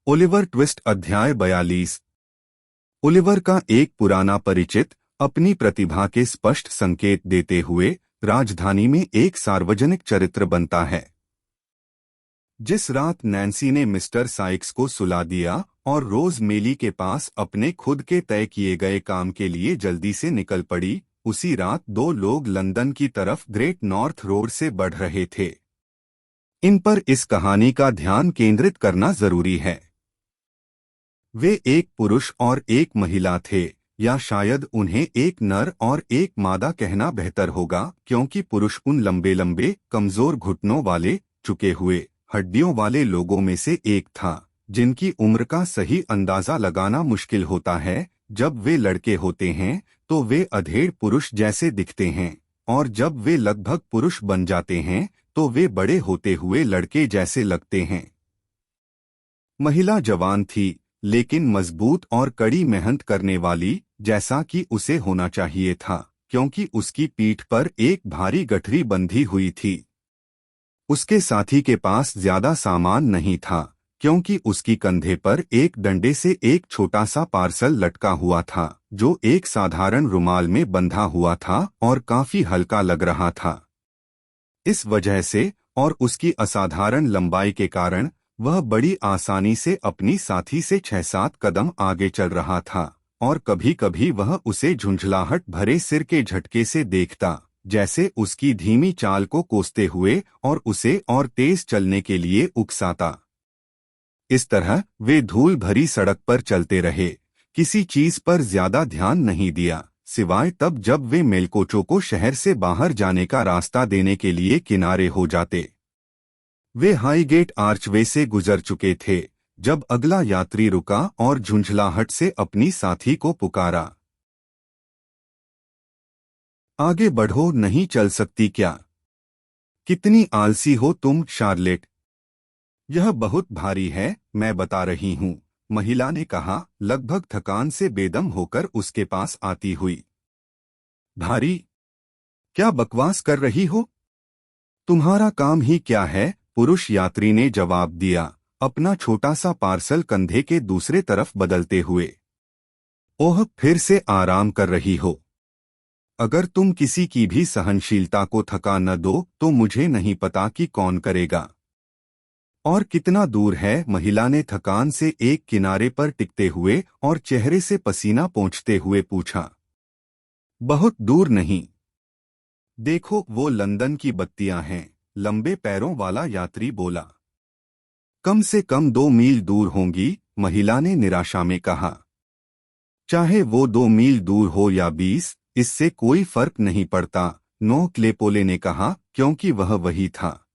Oliver twist अध्याय 42। Oliver का एक पुराना परिचित अपनी प्रतिभा के स्पष्ट संकेत देते हुए राजधानी में एक सार्वजनिक चरित्र बनता है। जिस रात नैन्सी ने मिस्टर साइक्स को सुला दिया और रोज मेली के पास अपने खुद के तय किए गए काम के लिए जल्दी से निकल पड़ी, उसी रात दो लोग लंदन की तरफ ग्रेट नॉर्थ रोड से बढ़ रहे थे। इन पर इस कहानी का ध्यान केंद्रित करना जरूरी है। वे एक पुरुष और एक महिला थे, या शायद उन्हें एक नर और एक मादा कहना बेहतर होगा, क्योंकि पुरुष उन लंबे लंबे कमजोर घुटनों वाले झुके हुए हड्डियों वाले लोगों में से एक था जिनकी उम्र का सही अंदाजा लगाना मुश्किल होता है। जब वे लड़के होते हैं तो वे अधेड़ पुरुष जैसे दिखते हैं, और जब वे लगभग पुरुष बन जाते हैं तो वे बड़े होते हुए लड़के जैसे लगते हैं। महिला जवान थी, लेकिन मजबूत और कड़ी मेहनत करने वाली, जैसा कि उसे होना चाहिए था, क्योंकि उसकी पीठ पर एक भारी गठरी बंधी हुई थी। उसके साथी के पास ज्यादा सामान नहीं था, क्योंकि उसकी कंधे पर एक डंडे से एक छोटा सा पार्सल लटका हुआ था, जो एक साधारण रुमाल में बंधा हुआ था और काफी हल्का लग रहा था। इस वजह से और उसकी असाधारण लंबाई के कारण वह बड़ी आसानी से अपनी साथी से 6-7 कदम आगे चल रहा था, और कभी-कभी वह उसे झुंझलाहट भरे सिर के झटके से देखता, जैसे उसकी धीमी चाल को कोसते हुए और उसे और तेज चलने के लिए उकसाता। इस तरह वे धूल भरी सड़क पर चलते रहे, किसी चीज पर ज्यादा ध्यान नहीं दिया, सिवाय तब जब वे मेलकोचो को शहर से बाहर जाने का रास्ता देने के लिए किनारे हो जाते। वे हाईगेट आर्चवे से गुजर चुके थे जब अगला यात्री रुका और झुंझलाहट से अपनी साथी को पुकारा, आगे बढ़ो, नहीं चल सकती क्या? कितनी आलसी हो तुम, शार्लेट। यह बहुत भारी है, मैं बता रही हूँ, महिला ने कहा, लगभग थकान से बेदम होकर उसके पास आती हुई। भारी? क्या बकवास कर रही हो? तुम्हारा काम ही क्या है? पुरुष यात्री ने जवाब दिया, अपना छोटा सा पार्सल कंधे के दूसरे तरफ बदलते हुए। ओह, फिर से आराम कर रही हो। अगर तुम किसी की भी सहनशीलता को थका न दो तो मुझे नहीं पता कि कौन करेगा। और कितना दूर है? महिला ने थकान से एक किनारे पर टिकते हुए और चेहरे से पसीना पोंछते हुए पूछा। बहुत दूर नहीं। देखो, वो लंदन की बत्तियां हैं, लंबे पैरों वाला यात्री बोला। कम से कम 2 मील दूर होंगी, महिला ने निराशा में कहा। चाहे वो 2 मील दूर हो या 20, इससे कोई फर्क नहीं पड़ता, नो क्लेपोले ने कहा, क्योंकि वह वही था।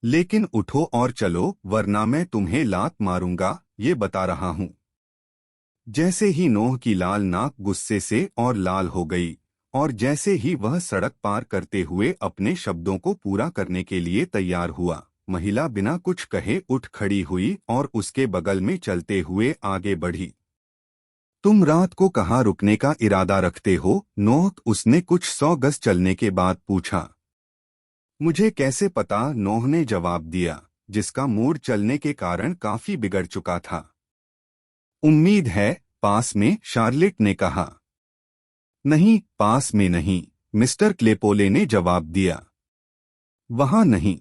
लेकिन उठो और चलो, वरना मैं तुम्हें लात मारूंगा, ये बता रहा हूं। जैसे ही नोह की लाल नाक गुस्से से और लाल हो गई, और जैसे ही वह सड़क पार करते हुए अपने शब्दों को पूरा करने के लिए तैयार हुआ, महिला बिना कुछ कहे उठ खड़ी हुई और उसके बगल में चलते हुए आगे बढ़ी। तुम रात को कहाँ रुकने का इरादा रखते हो, नोह? उसने कुछ 100 गज चलने के बाद पूछा। मुझे कैसे पता? नोह ने जवाब दिया, जिसका मूड चलने के कारण काफी बिगड़ चुका था। उम्मीद है पास में, शार्लेट ने कहा। नहीं, पास में नहीं, मिस्टर क्लेपोले ने जवाब दिया। वहां नहीं?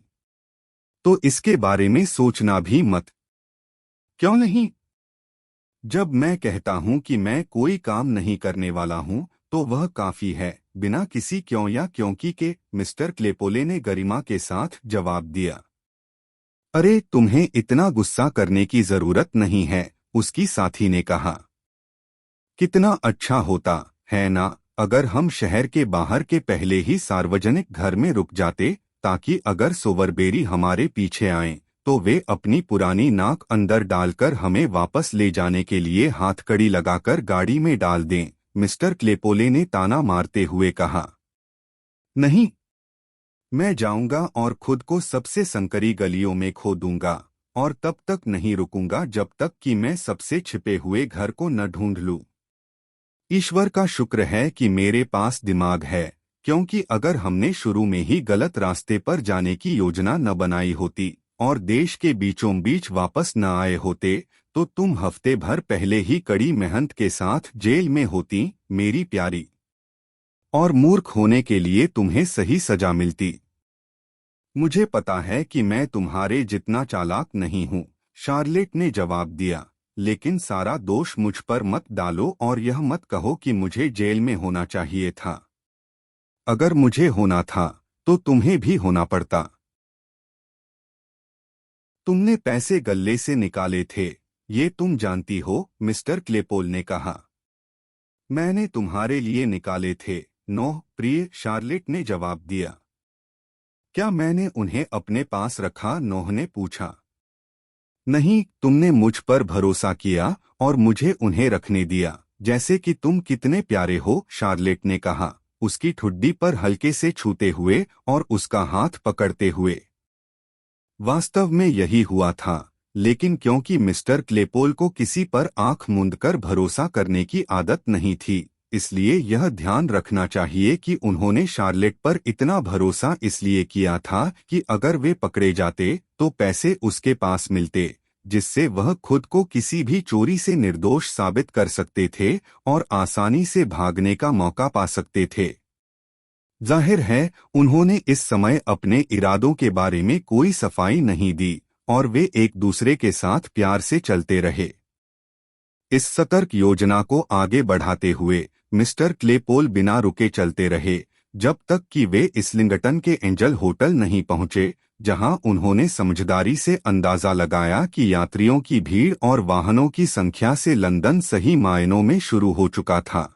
तो इसके बारे में सोचना भी मत। क्यों नहीं? जब मैं कहता हूं कि मैं कोई काम नहीं करने वाला हूं, तो वह काफी है, बिना किसी क्यों या क्योंकि के, मिस्टर क्लेपोले ने गरिमा के साथ जवाब दिया। अरे, तुम्हें इतना गुस्सा करने की जरूरत नहीं है, उसकी साथी ने कहा। कितना अच्छा होता है ना अगर हम शहर के बाहर के पहले ही सार्वजनिक घर में रुक जाते, ताकि अगर सोवरबेरी हमारे पीछे आएं, तो वे अपनी पुरानी नाक अंदर डालकर हमें वापस ले जाने के लिए हाथकड़ी लगाकर गाड़ी में डाल दें, मिस्टर क्लेपोले ने ताना मारते हुए कहा। नहीं, मैं जाऊंगा और खुद को सबसे संकरी गलियों में खो दूंगा, और तब तक नहीं रुकूंगा जब तक कि मैं सबसे छिपे हुए घर को न ढूंढ लूं। ईश्वर का शुक्र है कि मेरे पास दिमाग है, क्योंकि अगर हमने शुरू में ही गलत रास्ते पर जाने की योजना न बनाई होती, और देश के बीचों बीच वापस न आए होते तो तुम हफ्ते भर पहले ही कड़ी मेहनत के साथ जेल में होती मेरी प्यारी, और मूर्ख होने के लिए तुम्हें सही सजा मिलती। मुझे पता है कि मैं तुम्हारे जितना चालाक नहीं हूँ, शार्लेट ने जवाब दिया, लेकिन सारा दोष मुझ पर मत डालो और यह मत कहो कि मुझे जेल में होना चाहिए था। अगर मुझे होना था तो तुम्हें भी होना पड़ता। तुमने पैसे गल्ले से निकाले थे, ये तुम जानती हो, मिस्टर क्लेपोल ने कहा। मैंने तुम्हारे लिए निकाले थे, नोह प्रिय, शार्लेट ने जवाब दिया। क्या मैंने उन्हें अपने पास रखा? नोह ने पूछा। नहीं, तुमने मुझ पर भरोसा किया और मुझे उन्हें रखने दिया, जैसे कि तुम कितने प्यारे हो, शार्लेट ने कहा, उसकी ठुड्डी पर हल्के से छूते हुए और उसका हाथ पकड़ते हुए। वास्तव में यही हुआ था, लेकिन क्योंकि मिस्टर क्लेपोल को किसी पर आंख मूंदकर भरोसा करने की आदत नहीं थी, इसलिए यह ध्यान रखना चाहिए कि उन्होंने शार्लेट पर इतना भरोसा इसलिए किया था कि अगर वे पकड़े जाते तो पैसे उसके पास मिलते, जिससे वह खुद को किसी भी चोरी से निर्दोष साबित कर सकते थे और आसानी से भागने का मौका पा सकते थे। जाहिर है, उन्होंने इस समय अपने इरादों के बारे में कोई सफाई नहीं दी और वे एक दूसरे के साथ प्यार से चलते रहे। इस सतर्क योजना को आगे बढ़ाते हुए मिस्टर क्लेपोल बिना रुके चलते रहे जब तक कि वे इस्लिंगटन के एंजल होटल नहीं पहुंचे, जहां उन्होंने समझदारी से अंदाजा लगाया कि यात्रियों की भीड़ और वाहनों की संख्या से लंदन सही मायनों में शुरू हो चुका था।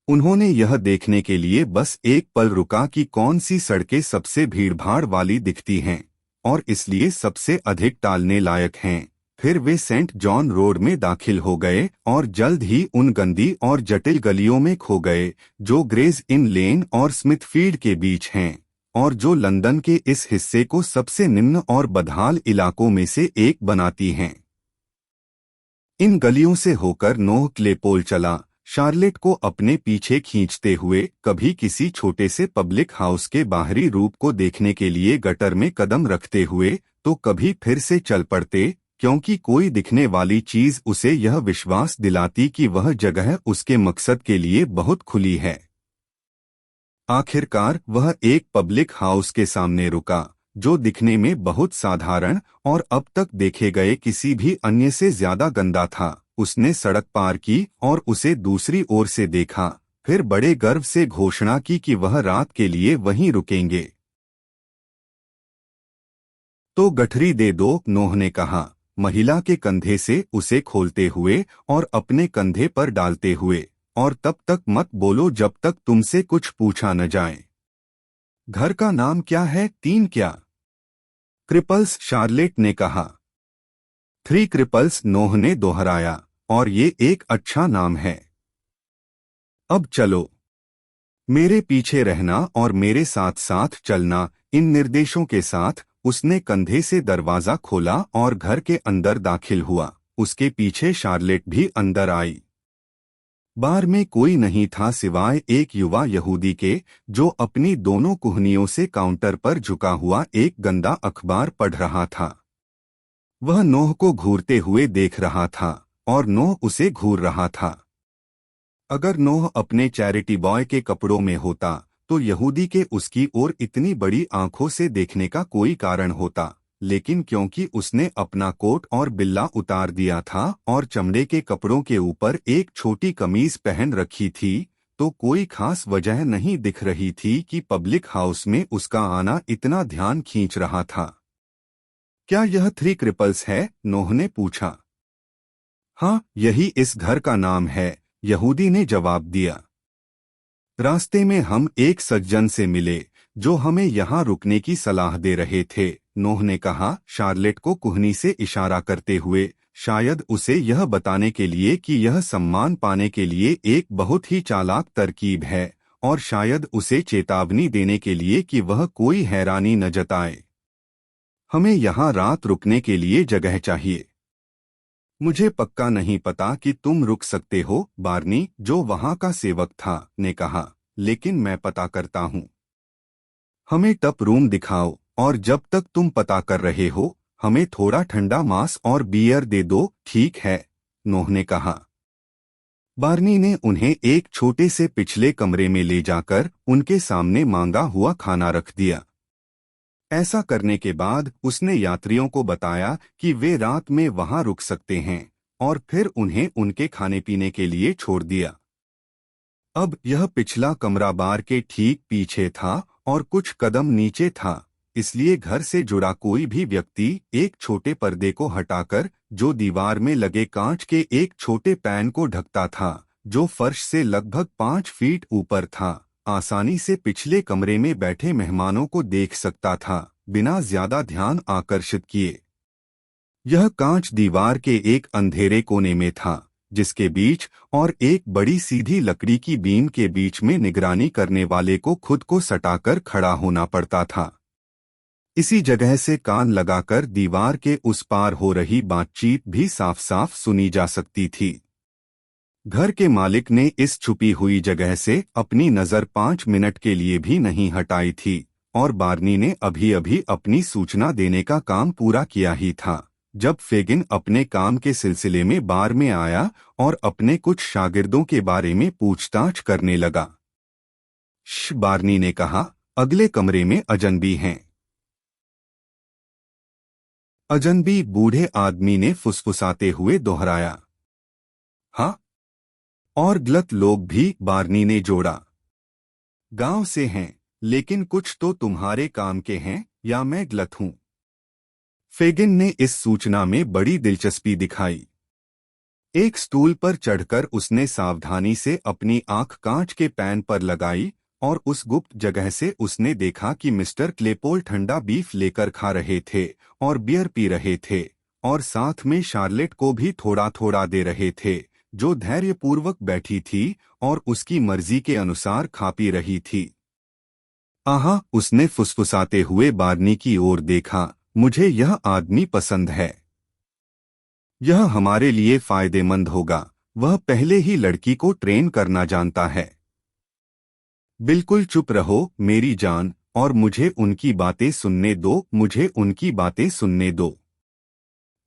उन्होंने यह देखने के लिए बस एक पल रुका कि कौन सी सड़कें सबसे भीड़भाड़ वाली दिखती हैं और इसलिए सबसे अधिक टालने लायक हैं। फिर वे सेंट जॉन रोड में दाखिल हो गए और जल्द ही उन गंदी और जटिल गलियों में खो गए जो ग्रेज इन लेन और स्मिथफील्ड के बीच हैं और जो लंदन के इस हिस्से को सबसे निम्न और बदहाल इलाकों में से एक बनाती हैं। इन गलियों से होकर नोह क्लेपोल चला, शार्लेट को अपने पीछे खींचते हुए, कभी किसी छोटे से पब्लिक हाउस के बाहरी रूप को देखने के लिए गटर में कदम रखते हुए, तो कभी फिर से चल पड़ते, क्योंकि कोई दिखने वाली चीज उसे यह विश्वास दिलाती कि वह जगह उसके मकसद के लिए बहुत खुली है। आखिरकार वह एक पब्लिक हाउस के सामने रुका, जो दिखने में बहुत साधारण और अब तक देखे गए किसी भी अन्य से ज्यादा गंदा था। उसने सड़क पार की और उसे दूसरी ओर से देखा, फिर बड़े गर्व से घोषणा की कि वह रात के लिए वहीं रुकेंगे। तो गठरी दे दो, नोह ने कहा, महिला के कंधे से उसे खोलते हुए और अपने कंधे पर डालते हुए, और तब तक मत बोलो जब तक तुमसे कुछ पूछा न जाए। घर का नाम क्या है? 3 क्या? क्रिपल्स, शार्लेट ने कहा। 3 क्रिपल्स, नोह ने दोहराया, और ये एक अच्छा नाम है। अब चलो, मेरे पीछे रहना और मेरे साथ साथ चलना। इन निर्देशों के साथ उसने कंधे से दरवाजा खोला और घर के अंदर दाखिल हुआ। उसके पीछे शार्लेट भी अंदर आई। बार में कोई नहीं था सिवाय एक युवा यहूदी के, जो अपनी दोनों कुहनियों से काउंटर पर झुका हुआ एक गंदा अखबार पढ़ रहा था। वह नोह को घूरते हुए देख रहा था और नोह उसे घूर रहा था। अगर नोह अपने चैरिटी बॉय के कपड़ों में होता तो यहूदी के उसकी ओर इतनी बड़ी आंखों से देखने का कोई कारण होता, लेकिन क्योंकि उसने अपना कोट और बिल्ला उतार दिया था और चमड़े के कपड़ों के ऊपर एक छोटी कमीज पहन रखी थी, तो कोई खास वजह नहीं दिख रही थी कि पब्लिक हाउस में उसका आना इतना ध्यान खींच रहा था। क्या यह 3 क्रिपल्स है? नोह ने पूछा। हाँ, यही इस घर का नाम है, यहूदी ने जवाब दिया। रास्ते में हम एक सज्जन से मिले जो हमें यहाँ रुकने की सलाह दे रहे थे, नोह ने कहा, शार्लेट को कुहनी से इशारा करते हुए, शायद उसे यह बताने के लिए कि यह सम्मान पाने के लिए एक बहुत ही चालाक तरकीब है, और शायद उसे चेतावनी देने के लिए कि वह कोई हैरानी न जताए। हमें यहाँ रात रुकने के लिए जगह चाहिए। मुझे पक्का नहीं पता कि तुम रुक सकते हो, बार्नी, जो वहाँ का सेवक था, ने कहा, लेकिन मैं पता करता हूँ। हमें टप रूम दिखाओ, और जब तक तुम पता कर रहे हो, हमें थोड़ा ठंडा मांस और बियर दे दो, ठीक है? नोह ने कहा। बार्नी ने उन्हें एक छोटे से पिछले कमरे में ले जाकर उनके सामने मांगा हुआ खाना रख दिया। ऐसा करने के बाद उसने यात्रियों को बताया कि वे रात में वहां रुक सकते हैं और फिर उन्हें उनके खाने पीने के लिए छोड़ दिया। अब यह पिछला कमरा बार के ठीक पीछे था और कुछ कदम नीचे था, इसलिए घर से जुड़ा कोई भी व्यक्ति एक छोटे पर्दे को हटाकर, जो दीवार में लगे कांच के एक छोटे पैन को ढकता था, जो फर्श से लगभग 5 फीट ऊपर था, आसानी से पिछले कमरे में बैठे मेहमानों को देख सकता था, बिना ज्यादा ध्यान आकर्षित किए। यह कांच दीवार के एक अंधेरे कोने में था, जिसके बीच और एक बड़ी सीधी लकड़ी की बीम के बीच में निगरानी करने वाले को खुद को सटाकर खड़ा होना पड़ता था। इसी जगह से कान लगाकर दीवार के उस पार हो रही बातचीत भी साफ साफ सुनी जा सकती थी। घर के मालिक ने इस छुपी हुई जगह से अपनी नजर 5 मिनट के लिए भी नहीं हटाई थी, और बार्नी ने अभी अभी अपनी सूचना देने का काम पूरा किया ही था, जब फेगिन अपने काम के सिलसिले में बार में आया और अपने कुछ शागिर्दों के बारे में पूछताछ करने लगा। बार्नी ने कहा, अगले कमरे में अजनबी हैं। अजनबी बूढ़े आदमी ने फुसफुसाते हुए दोहराया। हाँ, और गलत लोग भी, बार्नी ने जोड़ा। गांव से हैं, लेकिन कुछ तो तुम्हारे काम के हैं, या मैं गलत हूं? फेगिन ने इस सूचना में बड़ी दिलचस्पी दिखाई। एक स्टूल पर चढ़कर उसने सावधानी से अपनी आंख कांच के पैन पर लगाई और उस गुप्त जगह से उसने देखा कि मिस्टर क्लेपोल ठंडा बीफ लेकर खा रहे थे और बियर पी रहे थे, और साथ में शार्लेट को भी थोड़ा थोड़ा दे रहे थे, जो धैर्यपूर्वक बैठी थी और उसकी मर्जी के अनुसार खा पी रही थी। आहा, उसने फुसफुसाते हुए बार्नी की ओर देखा, मुझे यह आदमी पसंद है। यह हमारे लिए फायदेमंद होगा। वह पहले ही लड़की को ट्रेन करना जानता है। बिल्कुल चुप रहो मेरी जान, और मुझे उनकी बातें सुनने दो, मुझे उनकी बातें सुनने दो।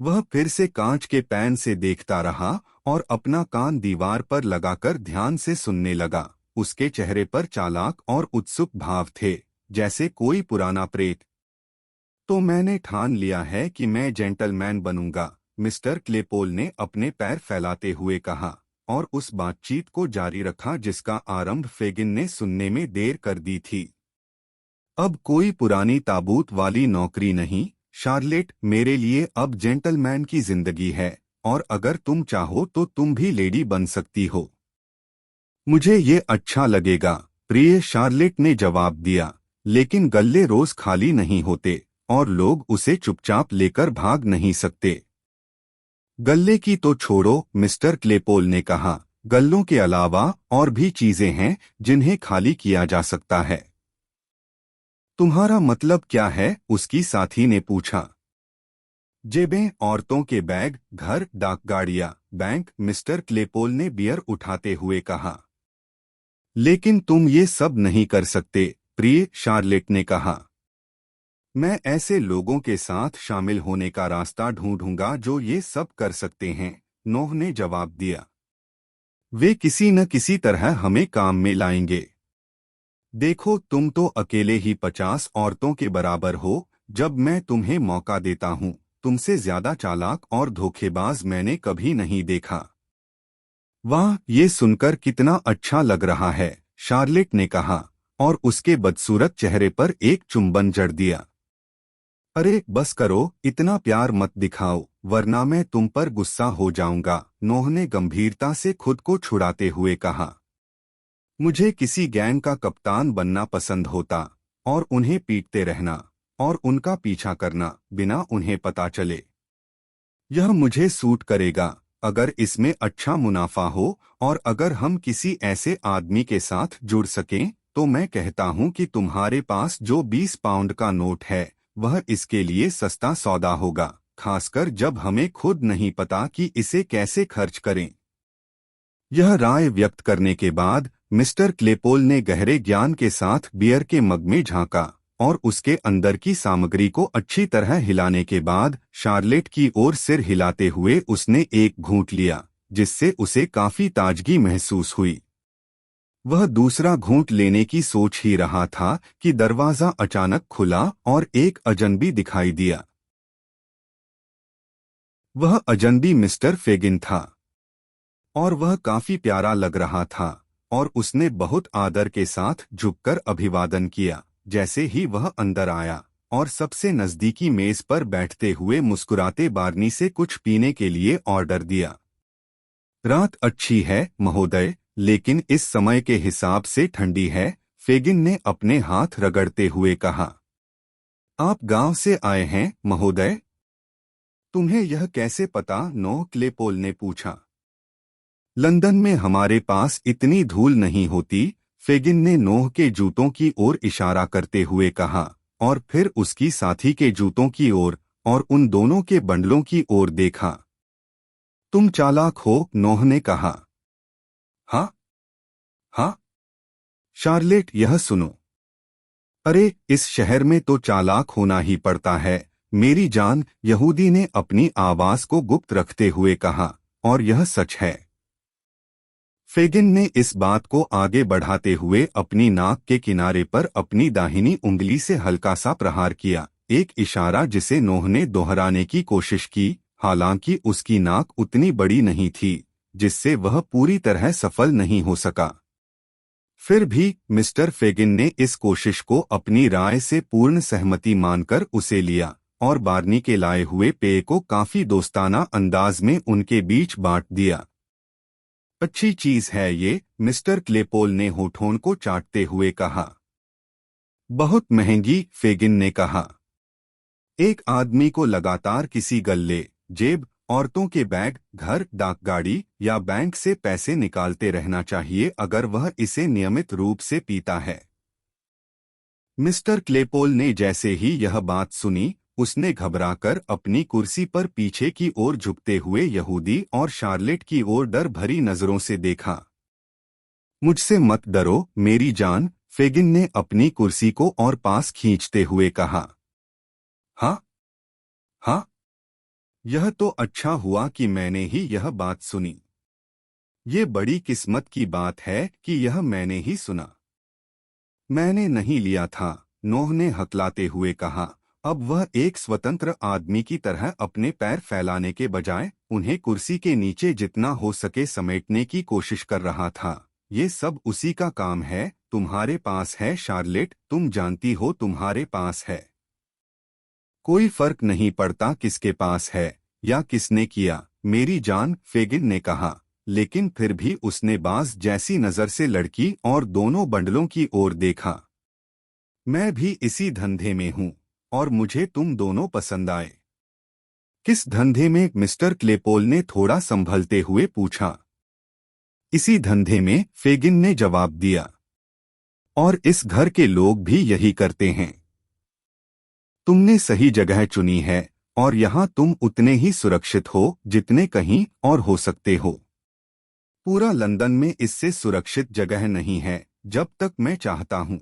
वह फिर से कांच के पैन से देखता रहा और अपना कान दीवार पर लगाकर ध्यान से सुनने लगा। उसके चेहरे पर चालाक और उत्सुक भाव थे, जैसे कोई पुराना प्रेत। तो मैंने ठान लिया है कि मैं जेंटलमैन बनूंगा, मिस्टर क्लेपोल ने अपने पैर फैलाते हुए कहा, और उस बातचीत को जारी रखा जिसका आरंभ फेगिन ने सुनने में देर कर दी थी। अब कोई पुरानी ताबूत वाली नौकरी नहीं, शार्लेट, मेरे लिए अब जेंटलमैन की जिंदगी है, और अगर तुम चाहो तो तुम भी लेडी बन सकती हो। मुझे ये अच्छा लगेगा, प्रिय, शार्लेट ने जवाब दिया, लेकिन गल्ले रोज खाली नहीं होते और लोग उसे चुपचाप लेकर भाग नहीं सकते। गल्ले की तो छोड़ो, मिस्टर क्लेपोल ने कहा, गल्लों के अलावा और भी चीजें हैं जिन्हें खाली किया जा सकता है। तुम्हारा मतलब क्या है? उसकी साथी ने पूछा। जेबें, औरतों के बैग, घर, डाकगाड़ियां, बैंक, मिस्टर क्लेपोल ने बियर उठाते हुए कहा। लेकिन तुम ये सब नहीं कर सकते, प्रिय, शार्लेट ने कहा। मैं ऐसे लोगों के साथ शामिल होने का रास्ता ढूंढूंगा जो ये सब कर सकते हैं, नोह ने जवाब दिया। वे किसी न किसी तरह हमें काम में लाएंगे। देखो, तुम तो अकेले ही 50 औरतों के बराबर हो। जब मैं तुम्हें मौका देता हूँ, तुमसे ज्यादा चालाक और धोखेबाज मैंने कभी नहीं देखा। वाह, ये सुनकर कितना अच्छा लग रहा है, शार्लेट ने कहा, और उसके बदसूरत चेहरे पर एक चुंबन जड़ दिया। अरे बस करो, इतना प्यार मत दिखाओ, वरना मैं तुम पर गुस्सा हो जाऊंगा, नोह ने गंभीरता से खुद को छुड़ाते हुए कहा। मुझे किसी गैंग का कप्तान बनना पसंद होता, और उन्हें पीटते रहना और उनका पीछा करना बिना उन्हें पता चले। यह मुझे सूट करेगा अगर इसमें अच्छा मुनाफा हो, और अगर हम किसी ऐसे आदमी के साथ जुड़ सकें, तो मैं कहता हूं कि तुम्हारे पास जो 20 पाउंड का नोट है, वह इसके लिए सस्ता सौदा होगा, खासकर जब हमें खुद नहीं पता कि इसे कैसे खर्च करें। यह राय व्यक्त करने के बाद मिस्टर क्लेपोल ने गहरे ज्ञान के साथ बियर के मग में झांका और उसके अंदर की सामग्री को अच्छी तरह हिलाने के बाद शार्लेट की ओर सिर हिलाते हुए उसने एक घूंट लिया, जिससे उसे काफी ताजगी महसूस हुई। वह दूसरा घूंट लेने की सोच ही रहा था कि दरवाजा अचानक खुला और एक अजनबी दिखाई दिया। वह अजनबी मिस्टर फेगिन था और वह काफी प्यारा लग रहा था और उसने बहुत आदर के साथ झुककर अभिवादन किया। जैसे ही वह अंदर आया और सबसे नजदीकी मेज पर बैठते हुए मुस्कुराते बार्नी से कुछ पीने के लिए ऑर्डर दिया। रात अच्छी है महोदय, लेकिन इस समय के हिसाब से ठंडी है, फेगिन ने अपने हाथ रगड़ते हुए कहा। आप गांव से आए हैं महोदय? तुम्हें यह कैसे पता? नो क्लेपोल ने पूछा। लंदन में हमारे पास इतनी धूल नहीं होती, फेगिन ने नोह के जूतों की ओर इशारा करते हुए कहा और फिर उसकी साथी के जूतों की ओर और उन दोनों के बंडलों की ओर देखा। तुम चालाक हो, नोह ने कहा। हाँ हाँ शार्लेट, यह सुनो। अरे, इस शहर में तो चालाक होना ही पड़ता है मेरी जान, यहूदी ने अपनी आवाज को गुप्त रखते हुए कहा। और यह सच है। फेगिन ने इस बात को आगे बढ़ाते हुए अपनी नाक के किनारे पर अपनी दाहिनी उंगली से हल्का सा प्रहार किया, एक इशारा जिसे नोह ने दोहराने की कोशिश की, हालांकि उसकी नाक उतनी बड़ी नहीं थी जिससे वह पूरी तरह सफल नहीं हो सका। फिर भी मिस्टर फेगिन ने इस कोशिश को अपनी राय से पूर्ण सहमति मानकर उसे लिया और बार्नी के लाए हुए पेय को काफी दोस्ताना अंदाज में उनके बीच बांट दिया। अच्छी चीज है ये, मिस्टर क्लेपोल ने होठों को चाटते हुए कहा। बहुत महंगी, फेगिन ने कहा। एक आदमी को लगातार किसी गल्ले, जेब, औरतों के बैग, घर, डाकगाड़ी या बैंक से पैसे निकालते रहना चाहिए अगर वह इसे नियमित रूप से पीता है। मिस्टर क्लेपोल ने जैसे ही यह बात सुनी, उसने घबराकर अपनी कुर्सी पर पीछे की ओर झुकते हुए यहूदी और शार्लेट की ओर डर भरी नजरों से देखा। मुझसे मत डरो मेरी जान, फेगिन ने अपनी कुर्सी को और पास खींचते हुए कहा। हाँ हाँ, यह तो अच्छा हुआ कि मैंने ही यह बात सुनी। ये बड़ी किस्मत की बात है कि यह मैंने ही सुना। मैंने नहीं लिया था, नोह ने हकलाते हुए कहा। अब वह एक स्वतंत्र आदमी की तरह अपने पैर फैलाने के बजाय उन्हें कुर्सी के नीचे जितना हो सके समेटने की कोशिश कर रहा था। ये सब उसी का काम है, तुम्हारे पास है शार्लेट, तुम जानती हो तुम्हारे पास है। कोई फर्क नहीं पड़ता किसके पास है या किसने किया, मेरी जान, फेगिन ने कहा, लेकिन फिर भी उसने बाज जैसी नजर से लड़की और दोनों बंडलों की ओर देखा। मैं भी इसी धंधे में हूँ और मुझे तुम दोनों पसंद आए। किस धंधे में? मिस्टर क्लेपोल ने थोड़ा संभलते हुए पूछा। इसी धंधे में, फेगिन ने जवाब दिया। और इस घर के लोग भी यही करते हैं। तुमने सही जगह चुनी है और यहाँ तुम उतने ही सुरक्षित हो जितने कहीं और हो सकते हो। पूरा लंदन में इससे सुरक्षित जगह नहीं है जब तक मैं चाहता हूँ।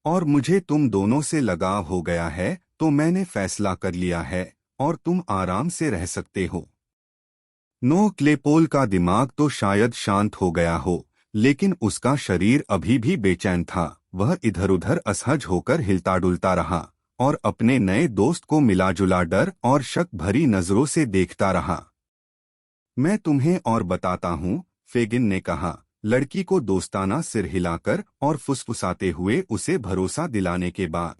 और मुझे तुम दोनों से लगाव हो गया है, तो मैंने फैसला कर लिया है और तुम आराम से रह सकते हो। नो क्लेपोल का दिमाग तो शायद शांत हो गया हो, लेकिन उसका शरीर अभी भी बेचैन था। वह इधर उधर असहज होकर हिलता डुलता रहा और अपने नए दोस्त को मिलाजुला डर और शक भरी नजरों से देखता रहा। मैं तुम्हें और बताता हूँ, फेगिन ने कहा, लड़की को दोस्ताना सिर हिलाकर और फुसफुसाते हुए उसे भरोसा दिलाने के बाद।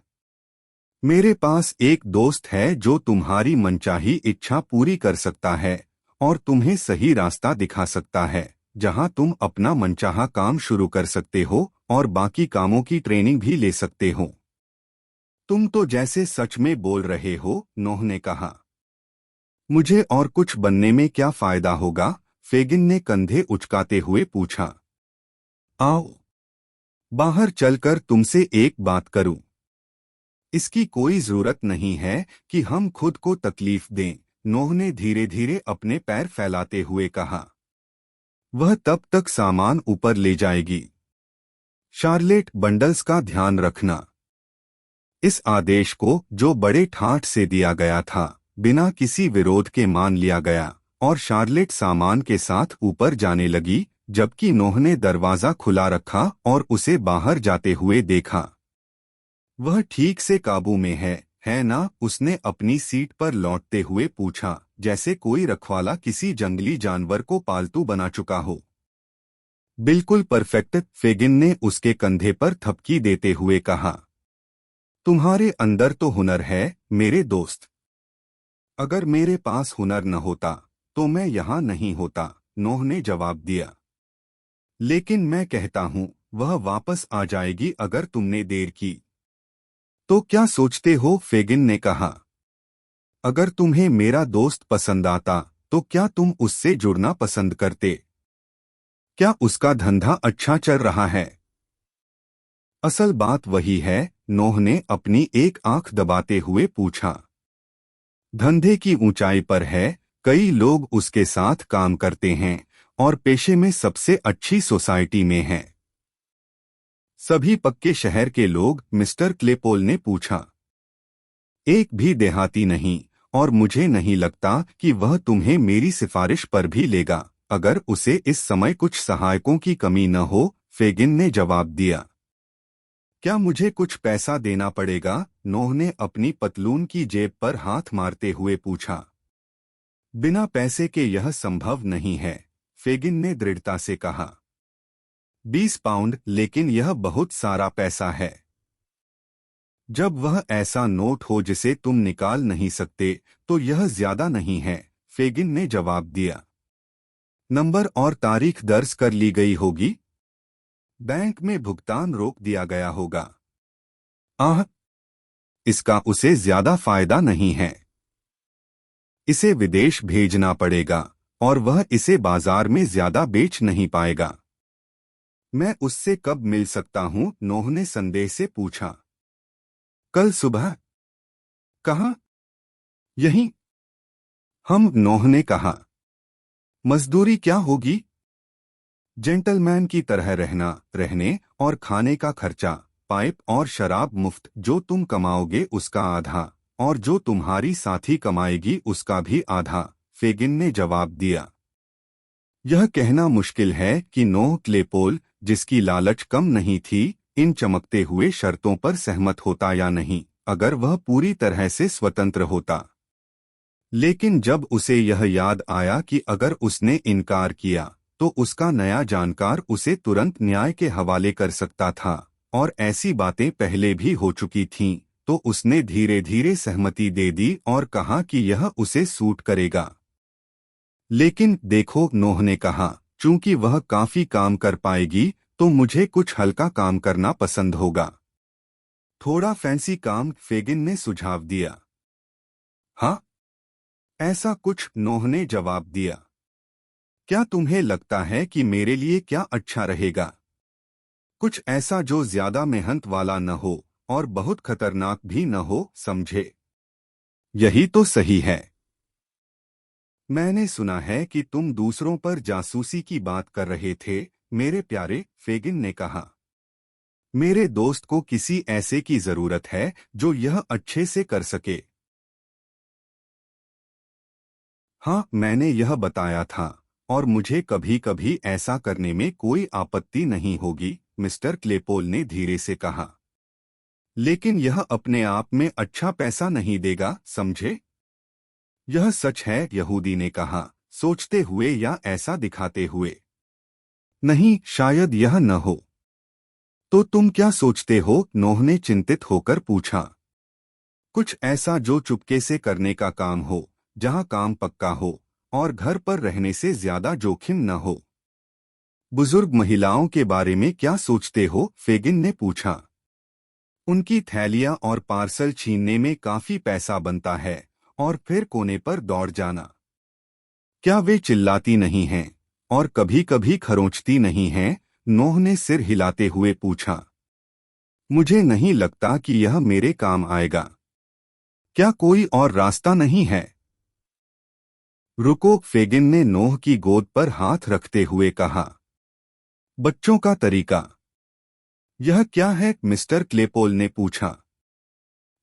मेरे पास एक दोस्त है जो तुम्हारी मनचाही इच्छा पूरी कर सकता है और तुम्हें सही रास्ता दिखा सकता है, जहां तुम अपना मनचाहा काम शुरू कर सकते हो और बाकी कामों की ट्रेनिंग भी ले सकते हो। तुम तो जैसे सच में बोल रहे हो, नोह ने कहा। मुझे और कुछ बनने में क्या फायदा होगा? फेगिन ने कंधे उचकाते हुए पूछा। आओ, बाहर चलकर तुमसे एक बात करूं। इसकी कोई जरूरत नहीं है कि हम खुद को तकलीफ दें, नोह ने धीरे धीरे अपने पैर फैलाते हुए कहा। वह तब तक सामान ऊपर ले जाएगी। शार्लेट, बंडल्स का ध्यान रखना। इस आदेश को, जो बड़े ठाठ से दिया गया था, बिना किसी विरोध के मान लिया गया और शार्लेट सामान के साथ ऊपर जाने लगी, जबकि नोह ने दरवाजा खुला रखा और उसे बाहर जाते हुए देखा। वह ठीक से काबू में है ना? उसने अपनी सीट पर लौटते हुए पूछा, जैसे कोई रखवाला किसी जंगली जानवर को पालतू बना चुका हो। बिल्कुल परफेक्ट, फेगिन ने उसके कंधे पर थपकी देते हुए कहा। तुम्हारे अंदर तो हुनर है, मेरे दोस्त। अगर मेरे पास हुनर न होता तो मैं यहाँ नहीं होता, नोह ने जवाब दिया। लेकिन मैं कहता हूँ, वह वापस आ जाएगी अगर तुमने देर की। तो क्या सोचते हो? फेगिन ने कहा। अगर तुम्हें मेरा दोस्त पसंद आता तो क्या तुम उससे जुड़ना पसंद करते? क्या उसका धंधा अच्छा चल रहा है? असल बात वही है, नोह ने अपनी एक आंख दबाते हुए पूछा। धंधे की ऊंचाई पर है, कई लोग उसके साथ काम करते हैं और पेशे में सबसे अच्छी सोसाइटी में हैं। सभी पक्के शहर के लोग? मिस्टर क्लेपोल ने पूछा। एक भी देहाती नहीं, और मुझे नहीं लगता कि वह तुम्हें मेरी सिफारिश पर भी लेगा, अगर उसे इस समय कुछ सहायकों की कमी न हो, फेगिन ने जवाब दिया। क्या मुझे कुछ पैसा देना पड़ेगा? नोह ने अपनी पतलून की जेब पर हाथ मारते हुए पूछा। बिना पैसे के यह संभव नहीं है, फेगिन ने दृढ़ता से कहा। 20 पाउंड, लेकिन यह बहुत सारा पैसा है। जब वह ऐसा नोट हो जिसे तुम निकाल नहीं सकते, तो यह ज्यादा नहीं है, फेगिन ने जवाब दिया। नंबर और तारीख दर्ज कर ली गई होगी। बैंक में भुगतान रोक दिया गया होगा। आह, इसका उसे ज्यादा फायदा नहीं है। इसे विदेश भेजना पड़ेगा और वह इसे बाजार में ज्यादा बेच नहीं पाएगा। मैं उससे कब मिल सकता हूं? नोह ने संदेह से पूछा। कल सुबह। कहाँ? यहीं। नोह ने कहा। मजदूरी क्या होगी? जेंटलमैन की तरह रहने और खाने का खर्चा, पाइप और शराब मुफ्त। जो तुम कमाओगे उसका आधा, और जो तुम्हारी साथी कमाएगी उसका भी आधा, फेगिन ने जवाब दिया। यह कहना मुश्किल है कि नोह क्लेपोल, जिसकी लालच कम नहीं थी, इन चमकते हुए शर्तों पर सहमत होता या नहीं, अगर वह पूरी तरह से स्वतंत्र होता। लेकिन जब उसे यह याद आया कि अगर उसने इनकार किया तो उसका नया जानकार उसे तुरंत न्याय के हवाले कर सकता था, और ऐसी बातें पहले भी हो चुकी थीं, तो उसने धीरे धीरे सहमति दे दी और कहा कि यह उसे सूट करेगा। लेकिन देखो, नोह ने कहा, चूंकि वह काफी काम कर पाएगी तो मुझे कुछ हल्का काम करना पसंद होगा। थोड़ा फैंसी काम, फेगिन ने सुझाव दिया। हाँ, ऐसा कुछ, नोह ने जवाब दिया। क्या तुम्हें लगता है कि मेरे लिए क्या अच्छा रहेगा? कुछ ऐसा जो ज्यादा मेहनत वाला न हो और बहुत खतरनाक भी न हो, समझे? यही तो सही है। मैंने सुना है कि तुम दूसरों पर जासूसी की बात कर रहे थे, मेरे प्यारे, फेगिन ने कहा। मेरे दोस्त को किसी ऐसे की जरूरत है जो यह अच्छे से कर सके। हाँ, मैंने यह बताया था, और मुझे कभी कभी ऐसा करने में कोई आपत्ति नहीं होगी, मिस्टर क्लेपोल ने धीरे से कहा। लेकिन यह अपने आप में अच्छा पैसा नहीं देगा, समझे? यह सच है, यहूदी ने कहा, सोचते हुए या ऐसा दिखाते हुए। नहीं, शायद यह न हो। तो तुम क्या सोचते हो? नोह ने चिंतित होकर पूछा। कुछ ऐसा जो चुपके से करने का काम हो, जहां काम पक्का हो और घर पर रहने से ज्यादा जोखिम न हो। बुजुर्ग महिलाओं के बारे में क्या सोचते हो? फेगिन ने पूछा। उनकी थैलियां और पार्सल छीनने में काफी पैसा बनता है, और फिर कोने पर दौड़ जाना। क्या वे चिल्लाती नहीं हैं और कभी कभी खरोंचती नहीं हैं? नोह ने सिर हिलाते हुए पूछा। मुझे नहीं लगता कि यह मेरे काम आएगा। क्या कोई और रास्ता नहीं है? रुको, फेगिन ने नोह की गोद पर हाथ रखते हुए कहा। बच्चों का तरीका। यह क्या है? मिस्टर क्लेपोल ने पूछा।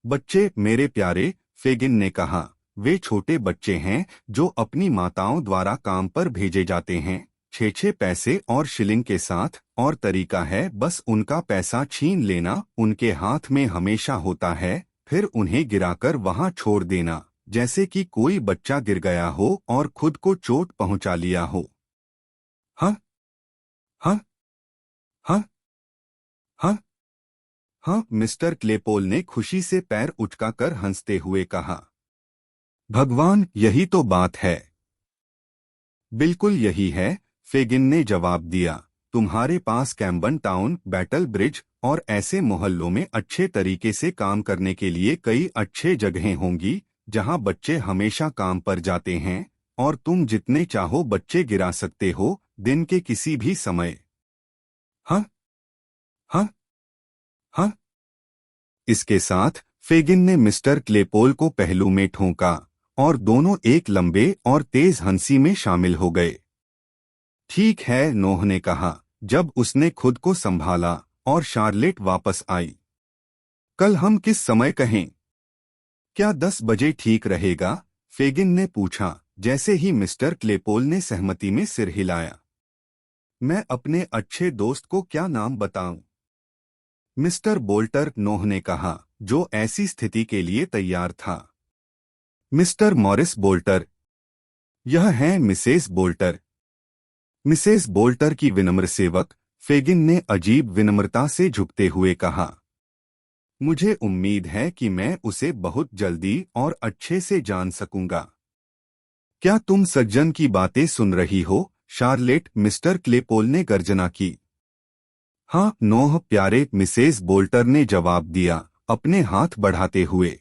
बच्चे मेरे प्यारे, फेगिन ने कहा, वे छोटे बच्चे हैं जो अपनी माताओं द्वारा काम पर भेजे जाते हैं, 6 पैसे और शिलिंग के साथ, और तरीका है बस उनका पैसा छीन लेना उनके हाथ में हमेशा होता है, फिर उन्हें गिराकर वहां छोड़ देना, जैसे कि कोई बच्चा गिर गया हो और खुद को चोट पहुंचा लिया हो। हाँ हाँ हाँ हाँ हाँ, मिस्टर क्लेपोल ने खुशी से पैर उचकाकर हंसते हुए कहा। भगवान, यही तो बात है। बिल्कुल यही है, फेगिन ने जवाब दिया। तुम्हारे पास कैम्बन टाउन, बैटल ब्रिज और ऐसे मोहल्लों में अच्छे तरीके से काम करने के लिए कई अच्छे जगहें होंगी जहां बच्चे हमेशा काम पर जाते हैं, और तुम जितने चाहो बच्चे गिरा सकते हो दिन के किसी भी समय। हाँ हाँ हाँ। इसके साथ फेगिन ने मिस्टर क्लेपोल को पहलू में ठोंका और दोनों एक लंबे और तेज हंसी में शामिल हो गए। ठीक है, नोह ने कहा जब उसने खुद को संभाला और शार्लेट वापस आई। कल हम किस समय कहें? क्या 10 बजे ठीक रहेगा? फेगिन ने पूछा, जैसे ही मिस्टर क्लेपोल ने सहमति में सिर हिलाया। मैं अपने अच्छे दोस्त को क्या नाम बताऊं? मिस्टर बोल्टर, नोह ने कहा, जो ऐसी स्थिति के लिए तैयार था। Mister Morris Bolter. यह हैं मिसेस बोल्टर। मिसेस बोल्टर की विनम्र सेवक, फेगिन ने अजीब विनम्रता से झुकते हुए कहा। मुझे उम्मीद है कि मैं उसे बहुत जल्दी और अच्छे से जान सकूंगा। क्या तुम सज्जन की बातें सुन रही हो, शार्लेट? मिस्टर क्लेपोल ने गर्जना की। हाँ नोह प्यारे, मिसेस बोल्टर ने जवाब दिया, अपने हाथ बढ़ाते हुए।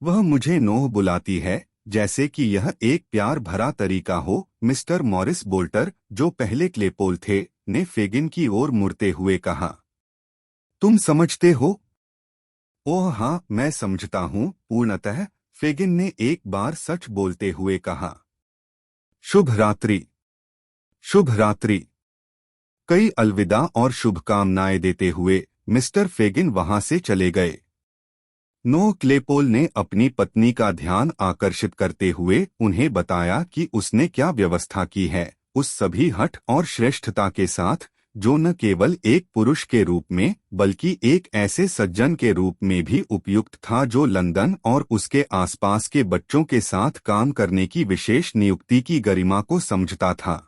वह मुझे नोह बुलाती है, जैसे कि यह एक प्यार भरा तरीका हो। मिस्टर मॉरिस बोल्टर, जो पहले क्लेपोल थे, ने फेगिन की ओर मुड़ते हुए कहा। तुम समझते हो? ओह हाँ, मैं समझता हूँ पूर्णतः, फेगिन ने एक बार सच बोलते हुए कहा। शुभ रात्रि। शुभ रात्रि। कई अलविदा और शुभकामनाएं देते हुए मिस्टर फेगिन वहां से चले गए। नोह क्लेपोल ने अपनी पत्नी का ध्यान आकर्षित करते हुए उन्हें बताया कि उसने क्या व्यवस्था की है, उस सभी हठ और श्रेष्ठता के साथ जो न केवल एक पुरुष के रूप में बल्कि एक ऐसे सज्जन के रूप में भी उपयुक्त था जो लंदन और उसके आसपास के बच्चों के साथ काम करने की विशेष नियुक्ति की गरिमा को समझता था।